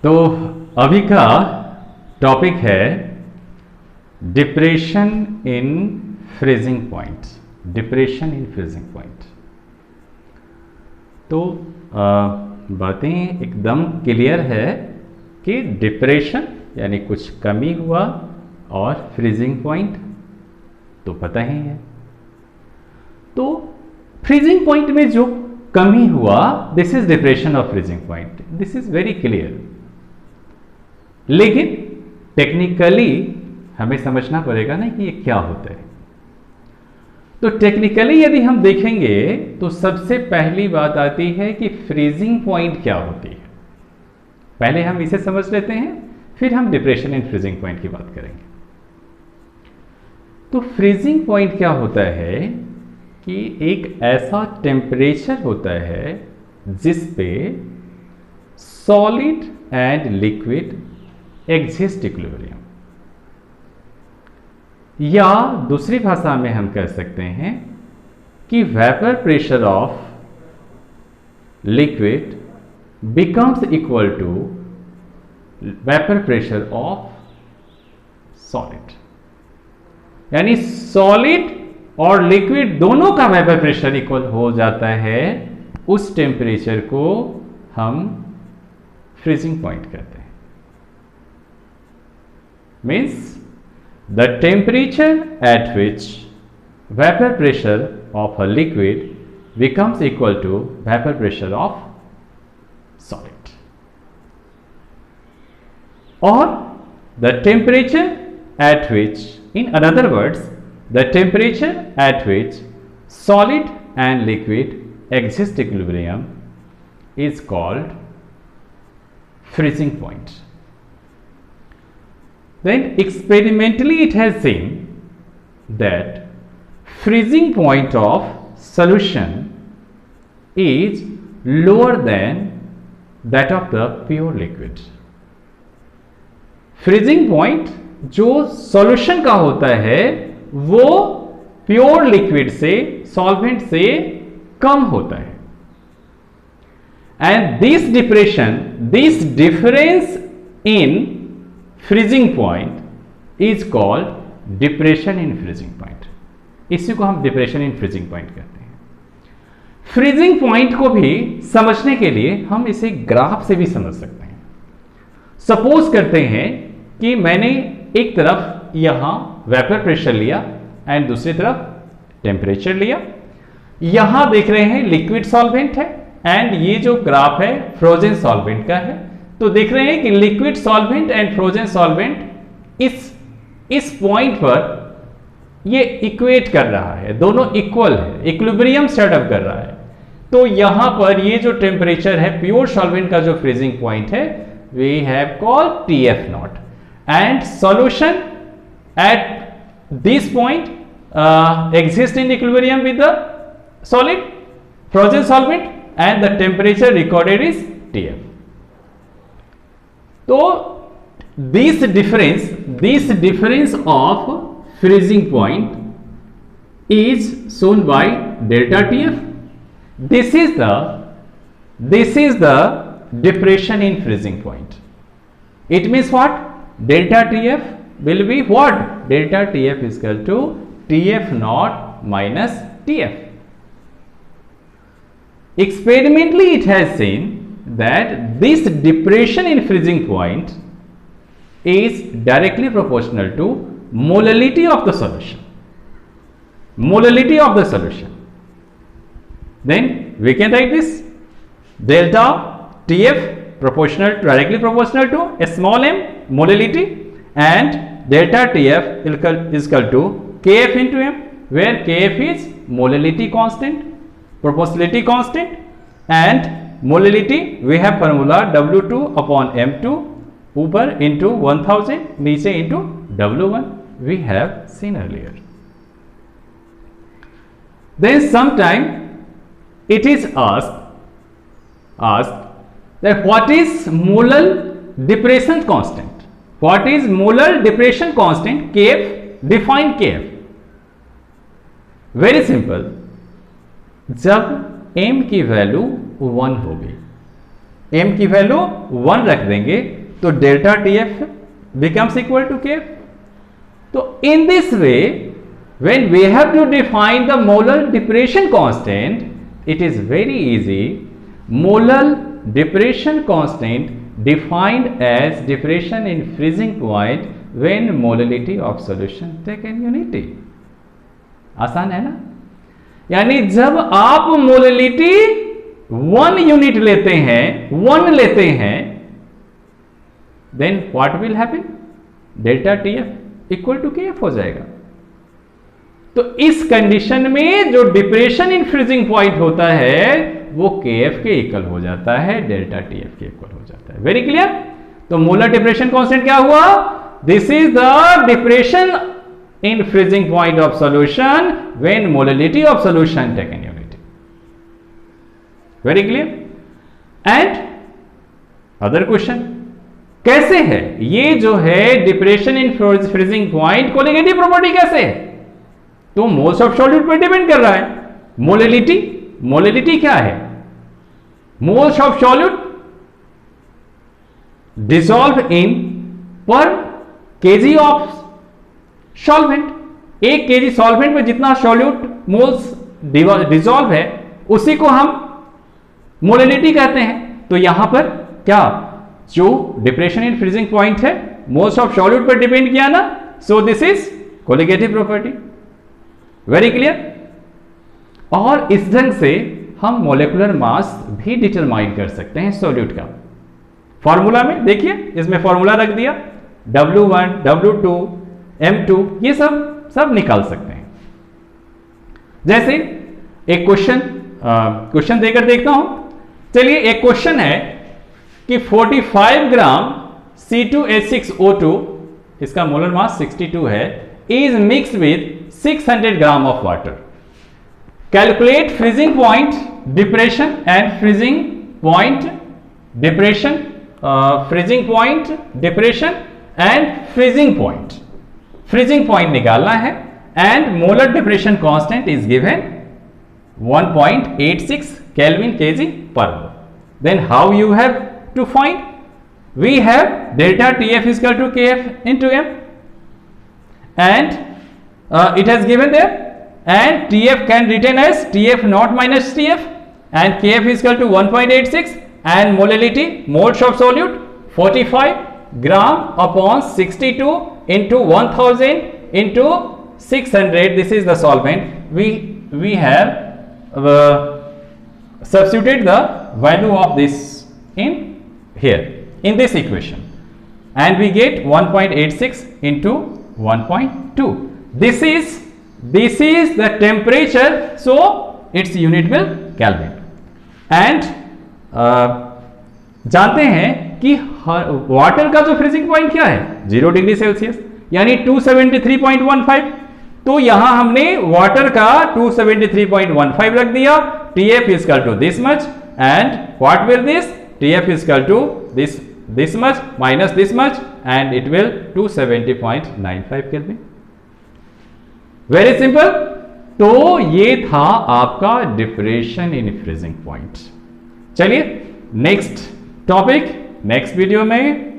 तो अभी का टॉपिक है depression in freezing point. Depression in freezing point. तो बातें एकदम क्लियर है कि डिप्रेशन यानी कुछ कमी हुआ और फ्रीजिंग पॉइंट तो पता ही है। तो फ्रीजिंग पॉइंट में जो कमी हुआ, this is depression of freezing point, this is very clear. लेकिन टेक्निकली हमें समझना पड़ेगा ना कि ये क्या होता है। तो टेक्निकली यदि हम देखेंगे तो सबसे पहली बात आती है कि फ्रीजिंग पॉइंट क्या होती है। पहले हम इसे समझ लेते हैं, फिर हम डिप्रेशन इन फ्रीजिंग पॉइंट की बात करेंगे। तो फ्रीजिंग पॉइंट क्या होता है कि एक ऐसा टेम्परेचर होता है जिस पे solid and liquid exist equilibrium, या दूसरी भाषा में हम कह सकते हैं कि vapour pressure of liquid becomes equal to vapour pressure of solid. यानी सॉलिड और लिक्विड दोनों का वेपर प्रेशर इक्वल हो जाता है, उस टेम्परेचर को हम फ्रीजिंग पॉइंट कहते हैं। Means the temperature at which vapor pressure of a liquid becomes equal to vapor pressure of solid, or the temperature at which, in other words, the temperature at which solid and liquid exist equilibrium is called freezing point. Then experimentally it has seen that freezing point of solution is lower than that of the pure liquid. freezing point जो solution का होता है वो pure liquid से, solvent से कम होता है। And this difference in freezing point is called depression in freezing point। इसी को हम डिप्रेशन इन फ्रीजिंग पॉइंट कहते हैं। फ्रीजिंग पॉइंट को भी समझने के लिए हम इसे ग्राफ से भी समझ सकते हैं। सपोज करते हैं कि मैंने एक तरफ यहां वेपर प्रेशर लिया एंड दूसरी तरफ टेम्परेचर लिया। यहां देख रहे हैं लिक्विड सॉल्वेंट है एंड ये जो ग्राफ है फ्रोजन सॉल्वेंट का है। तो देख रहे हैं कि liquid solvent and frozen solvent इस पॉइंट पर ये इक्वेट कर रहा है, दोनों इक्वल है, इक्विलिब्रियम सेटअप कर रहा है। तो यहां पर ये जो टेम्परेचर है प्योर सॉल्वेंट का जो फ्रीजिंग पॉइंट है we have called TF naught, and solution at this point exist in equilibrium with the solid frozen solvent and the temperature recorded is TF। तो this difference of freezing point is shown by delta TF. This is the depression in freezing point. It means what? Delta TF will be what? Delta TF is equal to TF naught minus TF. Experimentally it has seen that this depression in freezing point is directly proportional to molality of the solution. Molality of the solution. Then we can write this delta TF directly proportional to a small m molality, and delta TF is equal to Kf into m, where Kf is molality constant, proportionality constant, and molality we have formula W2 upon M2, ऊपर into 1000, नीचे into W1 we have seen earlier. Then sometime it is asked that what is molar depression constant? What is molar depression constant? Kf, define Kf। Very simple, जब m की value 1 होगी m की value 1 रख देंगे तो delta TF becomes equal to KF. So in this way, when we have to define the molar depression constant, it is very easy. Molar depression constant defined as depression in freezing point when molality of solution taken unity. आसान है ना? यानी जब आप molality 1 unit लेते हैं, 1 लेते हैं, then what will happen? Delta TF equal to KF हो जाएगा. तो इस कंडीशन में जो डिप्रेशन इन फ्रीजिंग पॉइंट होता है वो KF के इक्वल हो जाता है, डेल्टा TF के इक्वल हो जाता है. Very clear? तो मोलर डिप्रेशन कांस्टेंट क्या हुआ? This is the depression in freezing point of solution when molality of solution taken unity. Very clear? And other question, कैसे है ये जो है depression in freezing point colligative property कैसे है? तो मोल्स ऑफ सॉल्यूट पर डिपेंड कर रहा है. मोललिटी क्या है? Moles of solute dissolve in per kg of solvent. 1 kg solvent में जितना सॉल्यूट मोल्स डिसॉल्व है उसी को हम मोललिटी कहते हैं. तो यहां पर क्या जो डिप्रेशन इन फ्रीजिंग पॉइंट है मोल्स ऑफ सॉल्यूट पर डिपेंड किया ना, so this is colligative property. Very clear? और इस ढंग से हम मोलेकुलर मास भी डिटरमाइन कर सकते हैं सॉल्यूट का. फॉर्मूला में देखिए, इसमें फॉर्मूला रख दिया, W1 W2 M2 ये सब निकाल सकते हैं. जैसे एक क्वेश्चन देकर देखता हूं. चलिए, एक क्वेश्चन है कि 45 ग्राम C2H6O2, इसका मोलर मास 62 है, is mixed with 600 gram of water. Calculate freezing point depression and freezing point depression, freezing point depression and freezing point. Freezing point निकालना है and molar depression constant is given 1.86 kelvin kg per mole. Then how you have to find? We have delta TF is equal to KF into M and it has given there, and TF can written as TF naught minus TF and KF is equal to 1.86 and molality moles of solute 45 gram upon 62 into 1000 into 600. This is the solvent. We have substituted the value of this in here in this equation and we get 1.86 into 1.2. This is the temperature, so its unit will Kelvin. And जानते हैं कि water का जो freezing point क्या है 0 degree Celsius यानी 273.15. तो यहां हमने वाटर का 273.15 रख दिया. TF is equal to this much and what will this? TF is equal to this much minus this much and it will 270.95 Kelvin. Very simple. तो ये था आपका डिप्रेशन इन फ्रीजिंग पॉइंट. चलिए नेक्स्ट टॉपिक नेक्स्ट वीडियो में